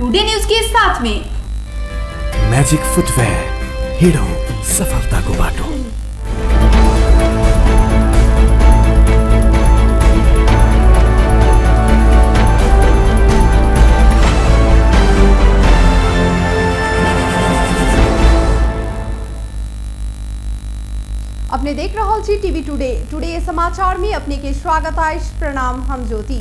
Today news के साथ में मैजिक फुटवेयर, हिड़ो सफलता को बाटो। अपने देख रहा छी टीवी टुडे समाचार में अपने के स्वागत है। प्रणाम, हम ज्योति।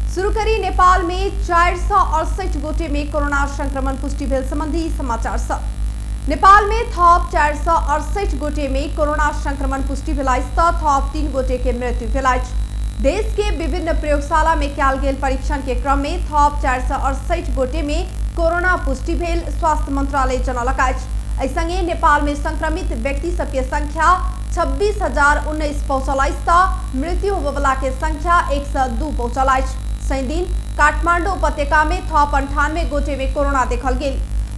शुरू करी नेपाल में 468 गोटे में कोरोना संक्रमण पुष्टि भेल संबंधी समाचार सब। नेपाल में थप 468 गोटे में कोरोना संक्रमण पुष्टि भेल थप 3 गोटे के मृत्यु भेल। देश के विभिन्न प्रयोगशाला में कयल गेल परीक्षण के क्रम में थप 468 गोटे में कोरोना पुष्टि भेल स्वास्थ्य मंत्रालय जनौलक अछि। संगे नेपाल में संक्रमित व्यक्ति सबके संख्या 26,019 पहुंचल अछि। मृत्यु होबवला के संख्या 102 पहुंचल अछि। सही दिन काठमांडू उपत्यका में थप 98 गोटे में कोरोना देखल गेल।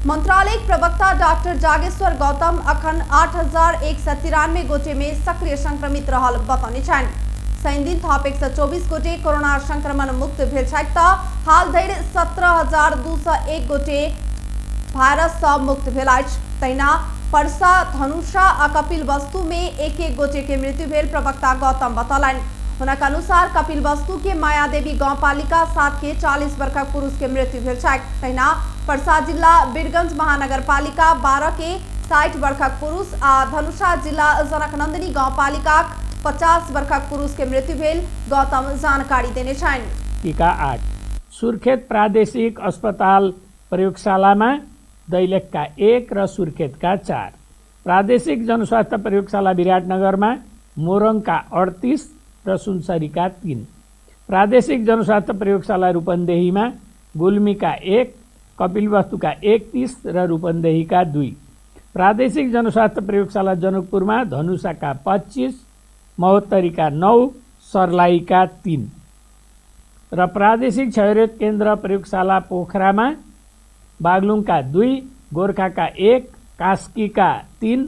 मंत्रालय प्रवक्ता डॉक्टर जागेश्वर गौतम अखन 8,193 गोटे में सक्रिय संक्रमित रहल बतौने छनि। सही दिन थप 124 गोटे कोरोना संक्रमण मुक्त भेल छथि तऽ हाल धरि 17,201 गोटे वायरस से मुक्त भेल अछि। तहिना परसा, धनुषा आ कपिल वस्तु में एक गोटे के मृत्यु भेल प्रवक्ता गौतम बतौलनि। हुनक अनुसार कपिल वस्तु के मायादेवी गांव पालिका 7 के 40 वर्षक पुरुष के मृत्यु भेल छथि। तहिना परसा जिला बीरगंज महानगर पालिका 12 के 60 वर्षक पुरुष आ धनुषा जिला जनकनंदिनी गांव पालिका 50 वर्षक पुरुष के मृत्यु भेल गौतम जानकारी देने छन्। टीका 8 सुर्खेत प्रादेशिक अस्पताल प्रयोगशाला में दैलेखका 1 र सुर्खेतका 4, प्रादेशिक जनस्वास्थ्य प्रयोगशाला विराटनगर में मोरङका 38 र सुनसरीका 3, प्रादेशिक जनस्वास्थ्य प्रयोगशाला रूपन्देही में गुल्मीका 1, कपिलवस्तुका 31 र रूपन्देहीका 2, प्रादेशिक जनस्वास्थ्य प्रयोगशाला जनकपुर में धनुषाका 25, महोत्तरीका 9, सर्लाहीका 3 र प्रादेशिक क्षयरोग केन्द्र प्रयोगशाला पोखरा में बागलुङका 2, गोरखाका 1, कास्कीका 3,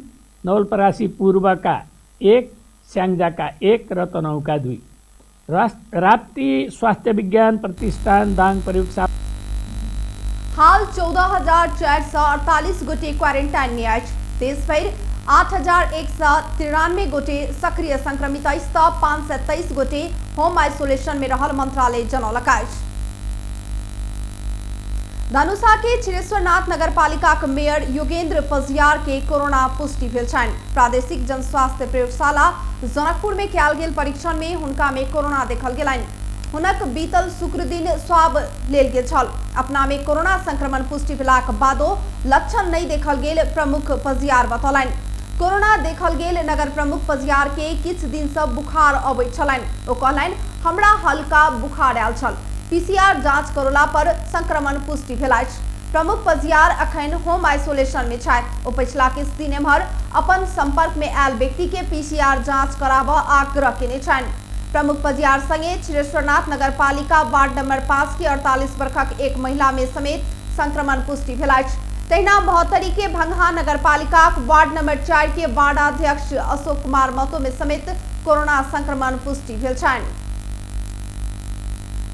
नवलपरासी पूर्वका 1, स्याङ्जाका 1 र तनहुँका 2, राप्ती स्वास्थ्य विज्ञान प्रतिष्ठान दाङ प्रयोगशाला हाल 14,448 गोटे क्वारेन्टाइन में अछि। देशभर 8,193 गोटे सक्रिय संक्रमित अछि तऽ 523 गोटे होम आइसोलेशन में रहल मंत्रालय जनौलक अछि। धनुषा के छिरेश्वरनाथ नगर पालिका के मेयर योगेंद्र पजियार के कोरोना पुष्टि भेल छनि। प्रादेशिक जन स्वास्थ्य प्रयोगशाला जनकपुर में कयल गेल परीक्षण में हुनका में कोरोना देखल गेलनि। हुनक बीतल शुक्र दिन स्वाब लेल गेल छल। अपना में कोरोना संक्रमण पुष्टि भेलाक बादो लक्षण नहीं देखल गेल प्रमुख पजियार बतौलनि। कोरोना देखल गेल नगर प्रमुख पजियार के किछ दिन से बुखार अबैत छलनि। ओ कहलनि, हमरा हल्का बुखार आयल छल, पीसीआर जांच करोला पर संक्रमण पुष्टि भेल अछि। प्रमुख पजियार अखन होम आइसोलेशन में छथि। ओ पिछला किछ दिन एम्हर अपन संपर्क में आयल व्यक्ति के पीसीआर जांच कराबऽ आग्रह केने छनि। प्रमुख पजियार संगे छिरेश्वरनाथ नगर पालिका वार्ड नंबर 5 की 48 वर्षक एक महिला में समेत संक्रमण पुष्टि भेल अछि। तहिना महोत्तरी के भंगहा नगर पालिका वार्ड नंबर 4 के वार्डाध्यक्ष अशोक कुमार महतो में समेत कोरोना संक्रमण पुष्टि भेल छनि।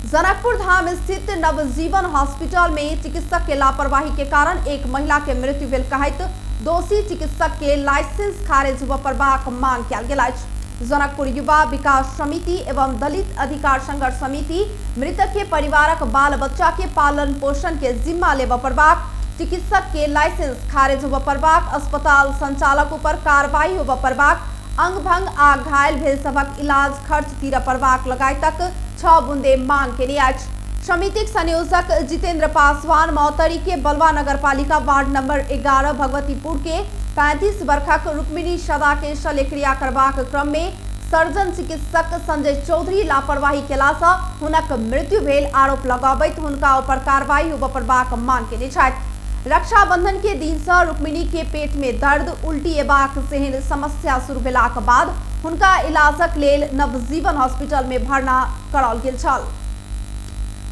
जनकपुर धाम स्थित नवजीवन हॉस्पिटल में चिकित्सक के लापरवाही के कारण एक महिला के मृत्यु भेल कहैत दोषी चिकित्सक के लाइसेंस खारिज करबाक मांग कयल गेल अछि। जनकपुर युवा विकास समिति एवं दलित अधिकार संघर्ष समिति मृतक के परिवारक बाल बच्चा के पालन पोषण के जिम्मा लेबऽ पड़बाक, चिकित्सक के लाइसेंस खारिज होबऽ पड़बाक, अस्पताल संचालक पर कार्रवाई होबऽ पड़बाक, अंग भंग आ घायल भेल सभक इलाज खर्च तीरऽ पड़बाक लगायतक 6 बुंदे मांग केने अछि। समितिक संयोजक जितेंद्र पासवान महोत्तरी के बलवा नगर पालिका वार्ड नंबर 11 भगवतीपुर के 35 वर्षक रुक्मिणी सदा के शल्यक्रिया करबाक क्रम में सर्जन चिकित्सक संजय चौधरी लापरवाही केला सँ हुनक मृत्यु भेल आरोप लगाबैत हुनका ऊपर कार्रवाई होबऽ पड़बाक मांग केने छथि। रक्षाबंधन के दिन से रुक्मिणी के पेट में दर्द, उल्टी एबाक सेहन समस्या शुरू भेलाक बाद हुनका इलाजक लेल नवजीवन हॉस्पिटल में भर्ना कराओल गेल छल।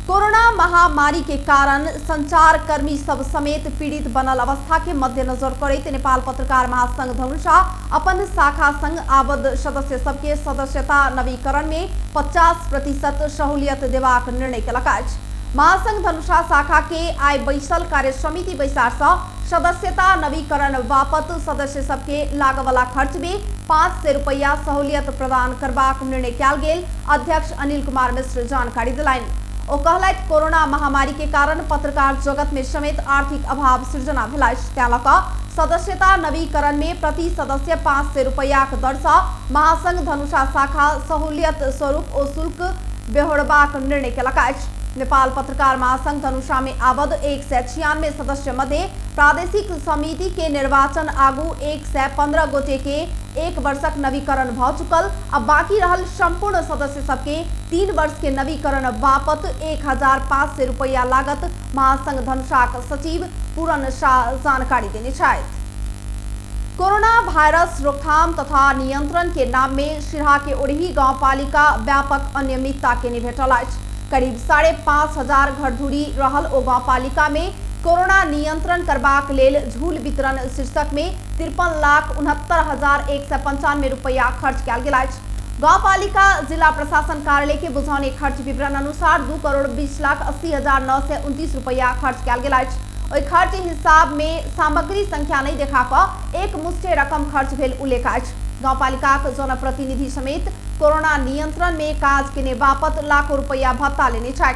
कोरोना महामारी के कारण संचारकर्मी सब समेत पीड़ित बनल अवस्था के मद्देनजर करैत नेपाल पत्रकार महासंघ धनुषा अपन शाखा संघ आबद्ध सदस्य सबके सदस्यता नवीकरण में 50% सहूलियत देबाक निर्णय केलक अछि। महासंघ धनुषा शाखा के आय बैसल कार्य समिति बैसार सदस्यता नवीकरण बापत सदस्य सबके लागवाला खर्च में 500 रुपया सहूलियत प्रदान करबाक निर्णय कयल गेल। अध्यक्ष अनिल कुमार मिश्र जानकारी दिलाइन। ओ कहलथि कोरोना महामारी के कारण पत्रकार जगत में समेत आर्थिक अभाव सृजना भेलाइछ। त्यहाँ लऽ कऽ सदस्यता नवीकरण में प्रति सदस्य 500 रुपयाक दर सँ महासंघ धनुषा शाखा सहूलियत स्वरूप ओ शुल्क बेहोरबाक निर्णय केलक अछि। नेपाल पत्रकार महासंघ धनुषा में आबद्ध 196 सदस्य मध्य प्रादेशिक समिति के निर्वाचन आगू 115 गोटे के 1 वर्षक नवीकरण भ चुकल। अब बाकी रहल संपूर्ण सदस्य सबके 3 वर्ष के नवीकरण बापत 1500 रुपया लागत महासंघ धनुषाक सचिव पूरन शाह जानकारी देने छथि। कोरोना वायरस रोकथाम तथा नियंत्रण के नाम में सिरहा के ओढ़ी गांवपालिका व्यापक अनियमितता के निभेटल अछि। करीब 5,500 घर धुरी रहल ओ गांवपालिका में कोरोना नियंत्रण करबाक लेल झूल वितरण शीर्षक में 53,69,195 रुपया खर्च कयल गेल अछि। गांवपालिका जिला प्रशासन कार्यालय के बुझाउने खर्च विवरण अनुसार 2,20,80,929 रुपया खर्च कयल गेल अछि। ओहि खर्च हिसाब में सामग्री संख्या नहीं देखा कऽ एक मुष्टे रकम खर्च भेल उल्लेख अछि। गांवपालिकाक जनप्रतिनिधि समेत कोरोना नियंत्रण में काज केने बापत लाखों रुपया भत्ता लेने छथि।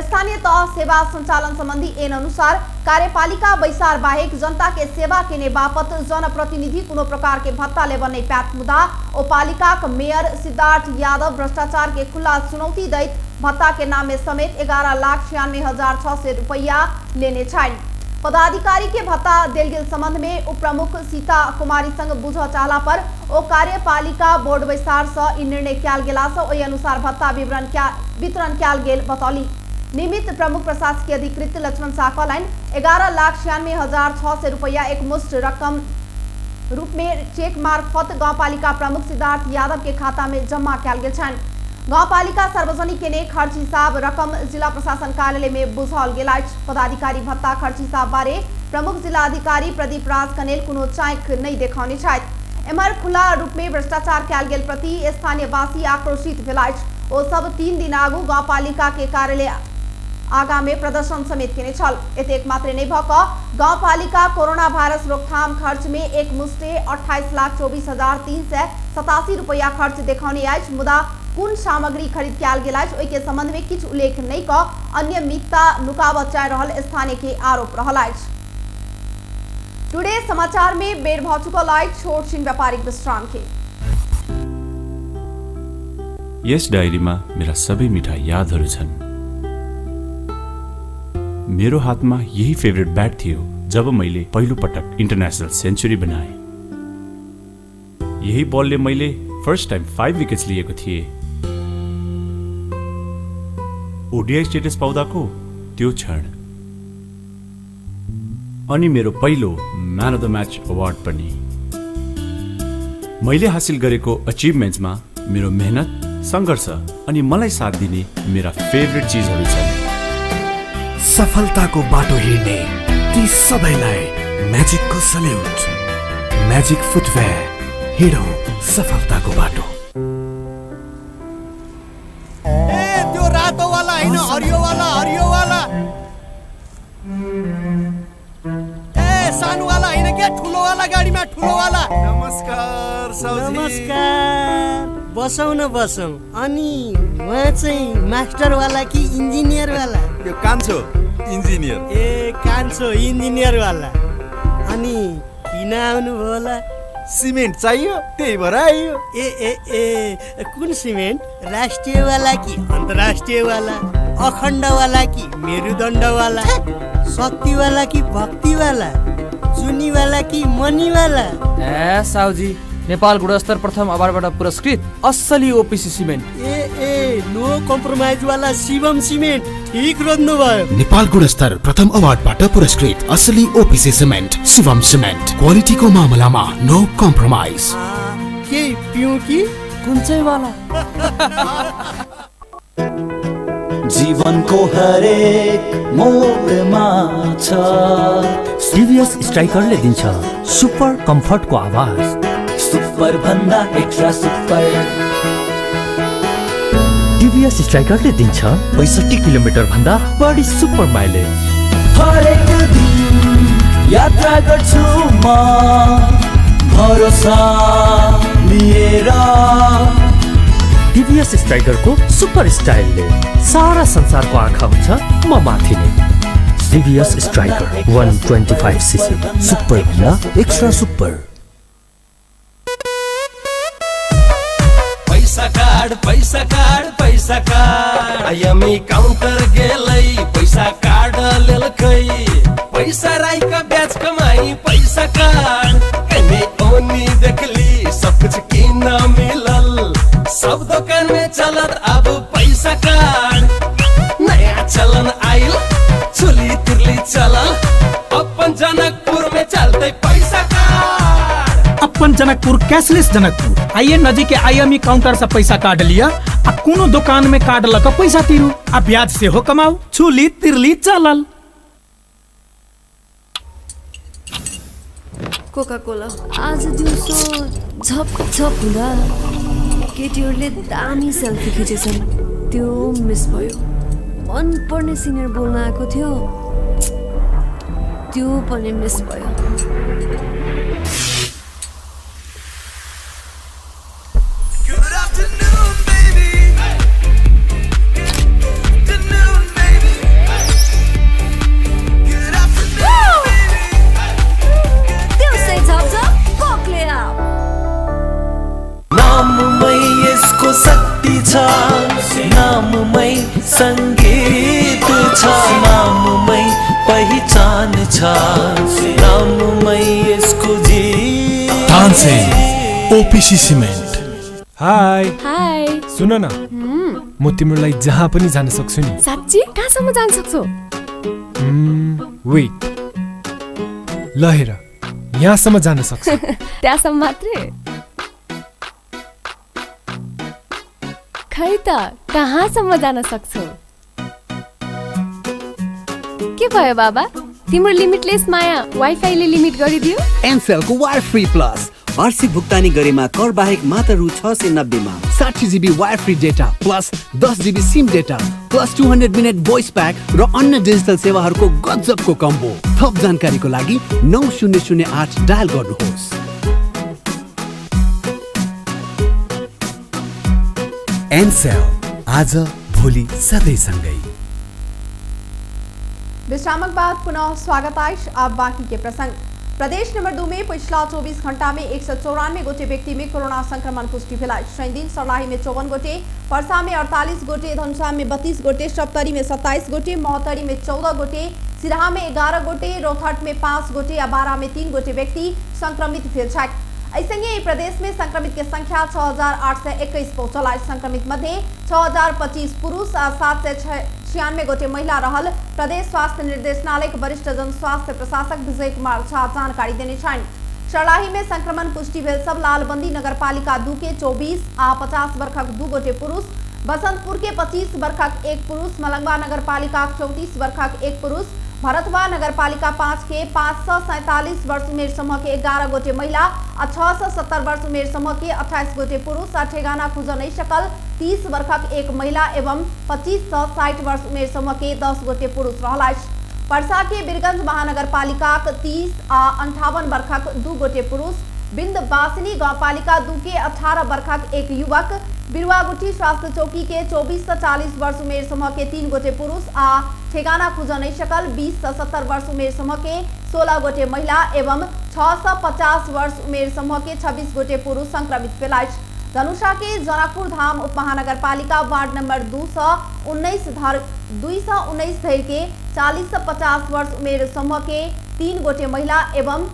स्थानीय तह सेवा संचालन संबंधी एन अनुसार कार्यपालिका बैसार बाहेक जनता के सेवा केने बापत जनप्रतिनिधि कोनो प्रकार के भत्ता लेबऽ नहीं पाएत। मुदा ओ पालिकाक मेयर सिद्धार्थ यादव भ्रष्टाचार के खुला चुनौती दैत भत्ता के नाम में समेत 11,96,600 रुपया लेने छथि। पदाधिकारी के भत्ता देल गेल संबंध में उप प्रमुख सीता कुमारी संग बुझ चाहला पर ओ कार्यपालिका बोर्ड बैसार सँ ई निर्णय कयल गेला सँ ओहि अनुसार भत्ता वितरण कयल गेल बतौली। निमित्त प्रमुख प्रशासकीय अधिकृत लक्ष्मण शाह कहलनि 11,96,600 रुपया एक मुश्त रकम रूप में चेक मार्फत गांवपालिका प्रमुख सिद्धार्थ यादव के खाता में जमा कयल गेल छनि। गांवपालिका सार्वजनिक केने खर्च हिसाब रकम जिला प्रशासन कार्यालय में बुझाओल गेल अछि। पदाधिकारी भत्ता खर्च हिसाब बारे प्रमुख जिला अधिकारी प्रदीप राज कनेल कोनो चाँक नहीं देखौने छथि। एम्हर खुला रूप में भ्रष्टाचार कयल गेल प्रति स्थानीयवासी आक्रोशित भेल अछि। ओ सब 3 दिन आगू गांवपालिका के कार्यालय आगा में प्रदर्शन समेत केने छल। एतेक मात्र नहीं भऽ कऽ गांवपालिका कोरोना वायरस रोकथाम खर्च में एक मुश्ते 28,24,387 रुपया खर्च देखौने अछि। मुदा कुन सामग्री खरीद कयल गेल अछि ओहि के संबंध में किछु उल्लेख नहीं कऽ अनियमितता नुकाबऽ चाह रहल स्थानीय के आरोप रहल अछि। टुडे समाचार में बेर भऽ चुकल अछि छोट छिन व्यापारिक विश्राम के। यस डायरीमा मेरा सबै मिठा यादहरू छन्। मेरो हातमा यही फेभरेट ब्याट थियो जब मैले पहिलो पटक इन्टरनेशनल सेन्चुरी बनाए। यही बलले मैले फर्स्ट टाइम 5 विकेट्स लिएको थिएँ। ओडीआई स्टेटस पाउँदाको त्यो क्षण अनि मेरो पहिलो man of the match award पनि। मैले हासिल गरेको अचिभमेन्ट्समा मेरो मेहनत, संघर्ष अनि मलाई साथ दिने मेरा फेभरेट चीजहरू छन्। सफलताको बाटो हिँड्ने ती सबैलाई म्याजिकको सल्युट। म्याजिक फुटवेयर, हिँडौँ सफलताको बाटो। त्यो रातो वाला हैन, हरियो वाला सानो वाला हैन के, ठुलो वाला गाडीमा ठुलो वाला। नमस्कार साउजी। नमस्कार। बसौँ न बसौँ। अनि उहाँ चाहिँ मास्टर वाला कि इन्जिनियर वाला? यो कान्छो इन्जिनियर। ए कान्छो इन्जिनियर वाला। अनि किन आउनु भयो होला? सिमेन्ट चाहियो त्यही भएर आइयो। ए ए ए कुन सिमेन्ट? राष्ट्रिय वाला कि अन्तर्राष्ट्रिय वाला? अखण्ड वाला कि मेरुदण्ड वाला? शक्ति वाला कि भक्ति वाला? चुनी वाला कि मनी वाला? ए साउजी, नेपाल गुणस्तर प्रथम अवार्डबाट पुरस्कृत असली ओपीसी सिमेन्ट। ए नो कम्प्रोमाइज वाला शिवम सिमेन्ट। ठीक रोज्नु भयो। नेपाल गुणस्तर प्रथम अवार्डबाट पुरस्कृत असली ओपीसी सिमेन्ट शिवम सिमेन्ट। क्वालिटीको मामलामा नो कम्प्रोमाइज। के पिउँ कि कुन चाहिँ वाला? जीवनको हरेक मोडमा छ सिरियस स्ट्राइकरले दिन्छ सुपर कम्फर्टको आवाज। सुपर भन्दा एक्स्ट्रा सुपर। टिभीएस स्ट्राइकरले दिन्छ 65 किलोमिटर भन्दा बढी सुपर माइलेज। हरेक दिन यात्रा गर्छु म भरोसा लिएर। टिभीएस स्ट्राइकरको सुपर स्टाइलले सारा संसारको आँखा हुन्छ म माथि नै। टिभीएस स्ट्राइकर 125cc सुपर भन्दा एक्स्ट्रा सुपर। पैसा कार्ड आइएमई काउन्टर गेलै पैसा कार्ड लेलकै पैसा राईका ब्याज कमाई पैसा कार्ड एने ओनी देखली सब कुछ किन मिलल सब दुकान में चलत अब पैसा कार्ड नया चलन आइल चुली तिरली चलल अपन जनकपुर में चलते पैसा कार्ड। अपन जनकपुर कैशलेस जनकपुर आइए नजीक आईएमई काउंटर से पैसा काट लिया आ कोनो दुकान में काट लक पैसा तिरू आ ब्याज से हो कमाऊ छुली तिरली चलल। कोका कोला आज दिउँसो झप झप हुँदा केटीहरूले दामी सेल्फी खिचेछन् त्यो मिस भयो। मन पर्ने सिङ्गर बोल्न आएको थियो त्यो पनि मिस भयो। शक्ति छ नाममै संगीत छ नाममै पहिचान छ नाममै यसको जीत। Tansen OPC cement. हाय हाय सुन न म तिम्रो लागि जहाँ पनि जान सक्छु नि। साच्ची कहाँसम्म जान सक्छौ? वेट ल हेर यहाँसम्म जान सक्छु। त्यहाँसम्म मात्रै? खै त कहाँसम्म जान सक्छौ? के भयो बाबा तिम्रो लिमिटलेस माया वाइफाईले लिमिट गरिदियो? एनसेलको वायर फ्री प्लस वार्षिक भुक्तानी गरेमा कर बाहेक मात्र रु 690 मा 60 GB wire free data plus 10 GB SIM data plus 200 minute voice pack र अन्य डिजिटल सेवाहरूको गजबको कम्बो। थप जानकारीको लागि 9008 डायल गर्नुहोस्। एनसेल आज भोलि सधैँ सँगै। विश्रामक बाद पुनः स्वागत है। अब बाकी के प्रसंग। प्रदेश नंबर 2 में पिछला 24 घंटा में 194 गोटे व्यक्ति में कोरोना संक्रमण पुष्टि भेला। शैनदिन सर्लाही में 54 गोटे, पर्सा में 48 गोटे, धनुषा में 32 गोटे, सप्तरी में 27 गोटे, महोत्तरी में 14 गोटे, सिराहा में 11 गोटे, रोहतट में 5 गोटे, अबारा में 3 गोटे व्यक्ति संक्रमित भेल छथि। ऐसँगै प्रदेश में संक्रमित के संख्या 6821 पहुंचल। संक्रमित मध्य 6025 पुरुष और 796 गोटे महिला रहल। प्रदेश स्वास्थ्य निर्देशनालय के वरिष्ठ जनस्वास्थ्य प्रशासक विजय कुमार झा जानकारी देने छन्। सर्लाही में संक्रमण पुष्टि भेल सब लालबंदी नगरपालिका 2 के 24 आ 50 वर्षक 2 गोटे पुरुष, बसंतपुर के 25 वर्षक 1 पुरुष, मलंगवा नगरपालिका 34 वर्षक 1 पुरुष, भरतवा नगरपालिका 5 के 547 वर्ष उमेर समूह के 11 गोटे महिला और 670 वर्ष उमेर समूह के 28 गोटे पुरुष और ठेगाना खुज नहीं सकल 30 वर्षक 1 महिला एवं 25 से 60 वर्ष उमेर समूह के 10 गोटे पुरुष रहला। पर्सा के बीरगंज महानगरपालिका 30 आ 58 वर्षक 2 गोटे पुरुष, बिंदवासिनी गांवपालिका 2 के 18 वर्षक 1 युवक, बिरुवागुठी स्वास्थ्य चौकी के 24 से 40 वर्ष उमेर समूह के 3 गोटे पुरुष आ ठेगाना खुज नहीं सकल 20 से 70 वर्ष उमेर समूह के 16 गोटे महिला एवं 6 से 50 वर्ष उमेर समूह के 26 गोटे पुरुष संक्रमित भेला। धनुषा के जनकपुर धाम उप महानगरपालिका वार्ड नंबर 219 धैर के 40 से 50 वर्ष उमेर समूह के 3 गोटे महिला एवं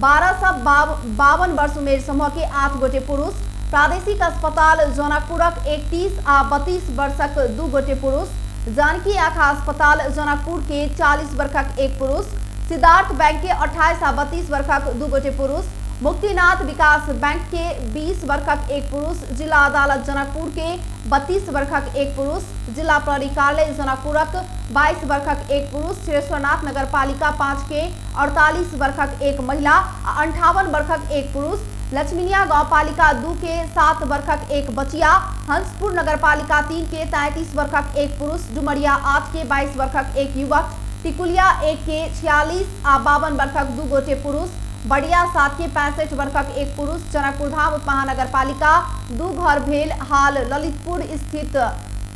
12 से 52 वर्ष उमेर समूह के 8 गोटे पुरुष, प्रादेशिक अस्पताल जनकपुरक 31 आ 32 वर्षक 2 गोटे पुरुष, जानकी आँखा अस्पताल जनकपुर के 40 वर्षक 1 पुरुष, सिद्धार्थ बैंक के 28 आ 32 वर्षक 2 गोटे पुरुष, मुक्तिनाथ विकास बैंक के 20 वर्षक 1 पुरुष, जिला अदालत जनकपुर के 32 वर्षक 1 पुरुष, जिला प्रहरी कार्यालय जनकपुरक 22 वर्षक 1 पुरुष, श्रेष्ठनाथ नगरपालिका 5 के 48 वर्षक 1 महिला, 58 वर्षक 1 पुरुष, लक्ष्मीनिया गाउँपालिका 2 के 7 वर्षक एक बचिया, हंसपुर नगरपालिका 3 के 33 वर्षक एक पुरुष, डुमरिया 8 के 22 वर्षक एक युवक, टिकुलिया 1 के 46 आ 52 वर्षक 2 गोटे पुरुष, बड़िया 7 के 65 वर्षक एक पुरुष, जनकपुर धाम उपमहानगरपालिका 2 घर भेल हाल ललितपुर स्थित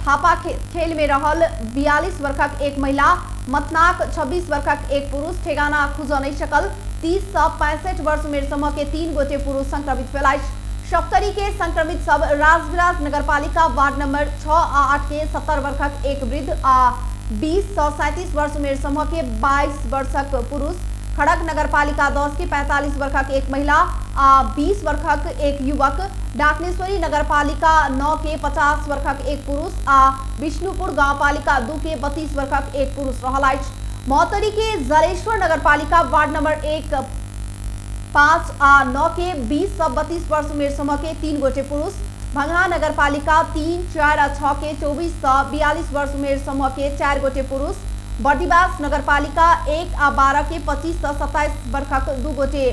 थापा खेल में रहल 42 वर्षक एक महिला, मतनाक 26 वर्षक एक पुरुष, ठेगाना खुज नहीं सकल 30 से 65 वर्ष उमेर समूह के 3 गोटे पुरुष संक्रमित फैलाइश। सप्तरी के संक्रमित सब राजविराज नगरपालिका वार्ड नंबर 6 आ 8 के 70 वर्षक एक वृद्ध आ 20 से 37 वर्ष उमेर समूह के 22 वर्षक पुरुष, खड़क नगरपालिका 10 के 45 वर्षक एक महिला आ 20 वर्षक एक युवक, डाकनेश्वरी नगरपालिका 9 के 50 वर्षक एक पुरुष आ विष्णुपुर गाउँपालिका 2 के 32 वर्षक एक पुरुष रहलाइछ। महोत्तरी के जलेश्वर नगरपालिका वार्ड नंबर 1 5 आ 9 के 20 से 32 वर्ष उमेर समूह के 3 गोटे पुरुष, भंगहा नगरपालिका 3, 4 आ 6 के 24 से 42 वर्ष उमेर समूह के 4 गोटे पुरुष, बर्दिवास नगरपालिका 1 आ 12 के 25 से 27 वर्षक 2 गोटे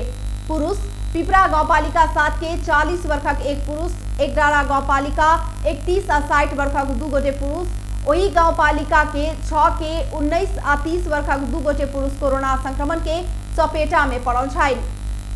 पुरुष, पिपरा गाउँपालिका 7 के 40 वर्षक एक पुरुष, एकडाँडा गाउँपालिका 31 आ 60 वर्षक 2 गोटे पुरुष, वही गाउँपालिका के 6 के 19 आ 30 वर्षक 2 गोटे पुरुष कोरोना संक्रमण के चपेटा में पड़ल छाई।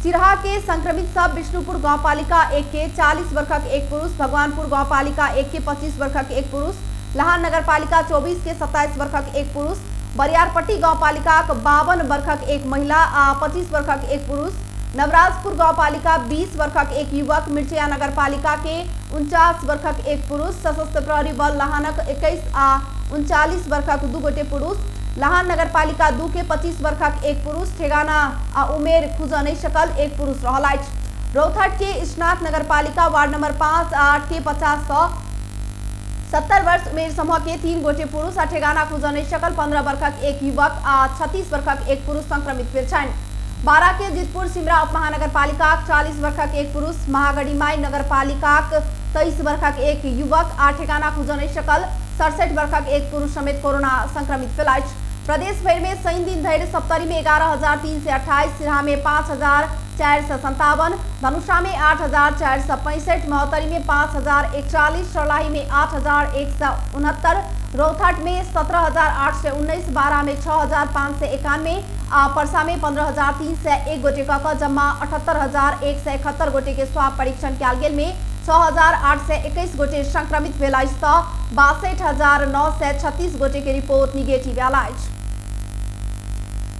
सिरहा के संक्रमित सब विष्णुपुर गाउँपालिका 1 के 40 वर्षक एक पुरुष, भगवानपुर गाउँपालिका 1 के 25 वर्षक एक पुरुष, लहान नगरपालिका 24 के 27 वर्षक एक पुरुष, बरियारपट्टी गाउँपालिका 52 वर्षक एक महिला आ 25 वर्षक एक पुरुष, नवराजपुर गाउँपालिका 20 वर्षक एक युवक, मिर्चिया नगरपालिका के 49 वर्षक एक पुरुष, सशस्त्र प्रहरी बल लहानक 21 आ 39 वर्षक 2 गोटे पुरुष, लहान नगरपालिका 2 के 25 वर्षक एक पुरुष, ठेगाना आ उमेर खुज नहीं सकल एक पुरुष रहलाइछ। रौथाट के स्नात नगरपालिका वार्ड नंबर 5 आ 8 के 50 से 70 वर्ष उमेर समूह के 3 गोटे पुरुष आ ठेगाना खुज नहीं सकल 15 वर्षक एक युवक आ 36 वर्षक एक पुरुष संक्रमित भेल छन्। 12 के जितपुर सिमरा उपमहानगरपालिका 40 वर्षक एक पुरुष, महागढ़ीमाई नगरपालिका 23 वर्षक एक युवक आ ठेगाना खुज नहीं सकल 67 वर्षक एक पुरुष समेत कोरोना संक्रमित फैलाइछ। प्रदेश भर में सही दिन धैर्य सप्तरी में 11,328, सिरहा में 5,457, धनुषा में 8,465, महोत्तरी में 5,041, सर्लाही में 8,169, रौथाट में 17,819, बारा में 6,591, परसा में 15,301 गोटे का जम्मा 78,171 गोटे के स्वाब परीक्षण कयल गेल में 6,821 गोटे संक्रमित भेलाइछ त 62,936 गोटे के रिपोर्ट निगेटिव आइछ।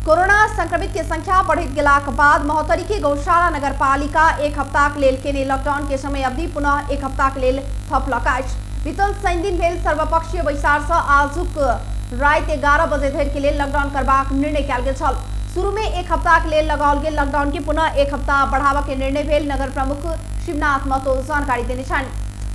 कोरोना संक्रमित के संख्या बढ़त गेलाक बाद महोत्तरी के गौशाला नगरपालिका 1 हफ्ताक लेल केने लॉकडाउन के समय अवधि पुनः 1 हफ्ताक लेल थप लकाइछ। बीतल शनि दिन भेल सर्वपक्षीय बैसार से आजुक रात 11 बजे धरि के लेल लॉकडाउन करबाक निर्णय कयल गेल छल। शुरू में 1 हफ्ताक लेल लगाओल गेल लॉकडाउन के पुनः 1 हफ्ता बढ़ावा के निर्णय भेल नगर प्रमुख शिवनाथ महतो जानकारी देने छन्।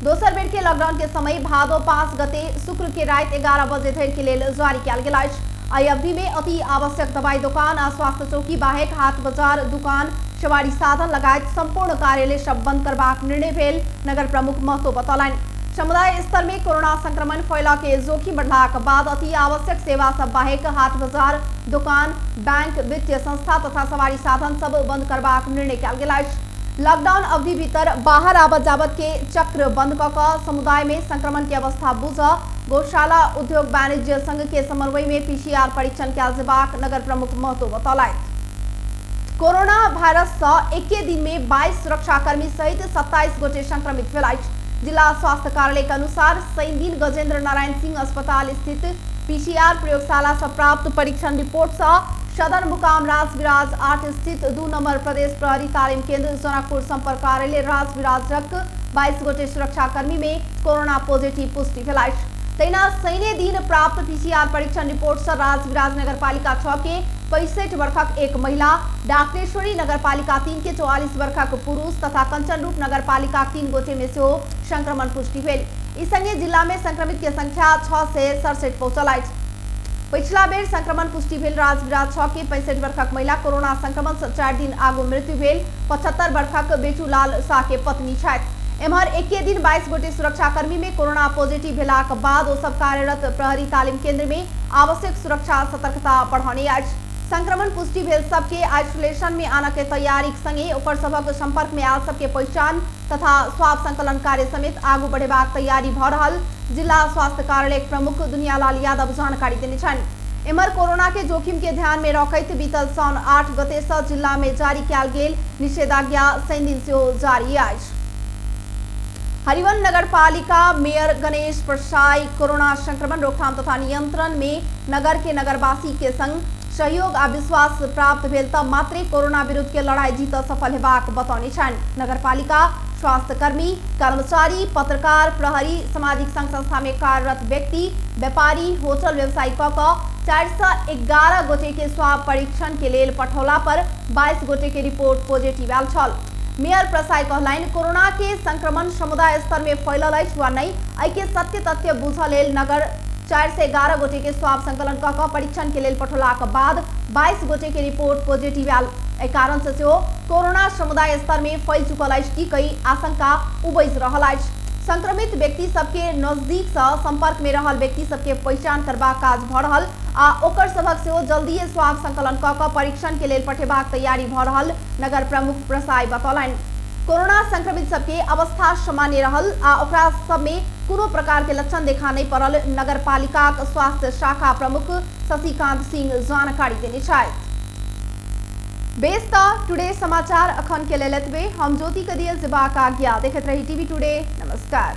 दोसर बेर के लॉकडाउन के समय भादो 5 गते शुक्र के रात 11 बजे धरि के लेल जारी कयल गेल अछि। एहि अवधि में अति आवश्यक दवाई दुकान आ स्वास्थ्य चौकी बाहेक हाट बाजार दुकान सवारी साधन लगायत संपूर्ण कार्यालय सब बंद करबाक निर्णय भेल नगर प्रमुख महतो बतौलनि। समुदाय स्तर में कोरोना संक्रमण फैला के जोखिम बढ़लाक बाद अति आवश्यक सेवा सब बाहेक हाट बाजार दुकान बैंक वित्तीय संस्था तथा सवारी साधन सब बंद करबाक निर्णय कयल गेल अछि। लॉकडाउन अवधि भीतर बाहर आवत जावत के चक्र बंद क समुदाय में संक्रमण की अवस्था बुझ गौशाला उद्योग वाणिज्य संघ के समन्वय में PCR परीक्षण कयल जेबाक नगर प्रमुख महतो बतौलथि। कोरोना वायरस से एके दिन में 22 सुरक्षाकर्मी सहित 27 गोटे संक्रमित भेलाइछ। जिला स्वास्थ्य कार्यालय के अनुसार शनि दिन गजेंद्र नारायण सिंह अस्पताल स्थित PCR प्रयोगशाला से प्राप्त परीक्षण रिपोर्ट से सदर मुकाम राजविराज 8 स्थित 2 नंबर प्रदेश प्रहरी तालीम केंद्र जनकपुर संपर्क कार्यालय राजविराजक 22 गोटे सुरक्षाकर्मी में कोरोना पॉजिटिव पुष्टि भेलाइछ। तैना शनि दिन प्राप्त PCR परीक्षण रिपोर्ट से राजविराज नगरपालिका 6 के 65 वर्षक एक महिला, डाकनेश्वरी नगरपालिका 3 के 44 वर्षक पुरुष तथा कंचनरूप नगरपालिका 3 गोटे में से संक्रमण पुष्टि भेल। इस संगे जिला में संक्रमित के संख्या 6 से 67 पहुंचल अछि। पिछला बेर संक्रमण पुष्टि भेल राजविराज 6 के 65 वर्षक महिला कोरोना संक्रमण से 4 दिन आगू मृत्यु भेल 75 वर्षक बेचूलाल शाह के पत्नी छथि। एम्हर एके दिन 22 गोटे सुरक्षाकर्मी में कोरोना पॉजिटिव भेलाक बाद ओ सब कार्यरत प्रहरी तालीम केंद्र में आवश्यक सुरक्षा सतर्कता बढ़ाने अछि। संक्रमण पुष्टि भेल सबके आइसोलेशन में आने के तैयारी संगे ओकर सबक संपर्क में आयल सबके पहचान तथा स्वाब संकलन कार्य समेत आगू बढ़ेबाक तैयारी भ रहल जिला स्वास्थ्य कार्यालय प्रमुख दुनियालाल यादव जानकारी देने छन्। एमहर कोरोना के जोखिम के ध्यान में रखैत बीतल साउन 8 गते से जिला में जारी कयल गेल निषेधाज्ञा 3 दिन से जारी अछि। हरिवन नगरपालिका मेयर गणेश प्रसाई कोरोना संक्रमण रोकथाम तथा नियंत्रण में नगर के नगरवासी के संग सहयोग आ विश्वास प्राप्त भेल त मात्रै कोरोना विरुद्ध के लड़ाई जीत सफल हेबाक बतौने छन्। नगरपालिका स्वास्थ्य कर्मी, कर्मचारी, पत्रकार, प्रहरी, सामाजिक संघ संस्था में कार्यरत व्यक्ति, व्यापारी, होटल व्यवसायी क 411 गोटे के स्वाब परीक्षण के लेल पठौला पर 22 गोटे के रिपोर्ट पॉजिटिव आयल छल। मेयर प्रसाई कहलनि कोरोना के संक्रमण समुदाय स्तर में फैलल अछि वा नहीं एके सत्य तथ्य बुझल लेल नगर 411 गोटे के स्वाब संकलन क परीक्षण के लेल पठौलाक बाद 22 गोटे के रिपोर्ट पॉजिटिव आयल। एहि कारण से कोरोना समुदाय स्तर में फैल चुकल अछि कि कई आशंका उबैज रहल अछि। संक्रमित व्यक्ति सबके नजदीक से संपर्क में रहल व्यक्ति सबके पहचान करबाक काज भ रहल आ ओकर सबक सेहो जल्दीए स्वाब संकलन क परीक्षण के लेल पठेबाक तैयारी भ रहल नगर प्रमुख प्रसाई बतौलनि। कोरोना संक्रमित सबके अवस्था सामान्य रहल आ ओकरा सब में कोनो प्रकार के लक्षण देखा नहीं पड़ल नगरपालिका स्वास्थ्य शाखा प्रमुख शशिकांत सिंह जानकारी देने छथि। बेस्ता टुडे समाचार अखन के लेल एतबे। हम ज्योति कदियल जेबाक आज्ञा। देखैत रही टीवी टुडे। नमस्कार।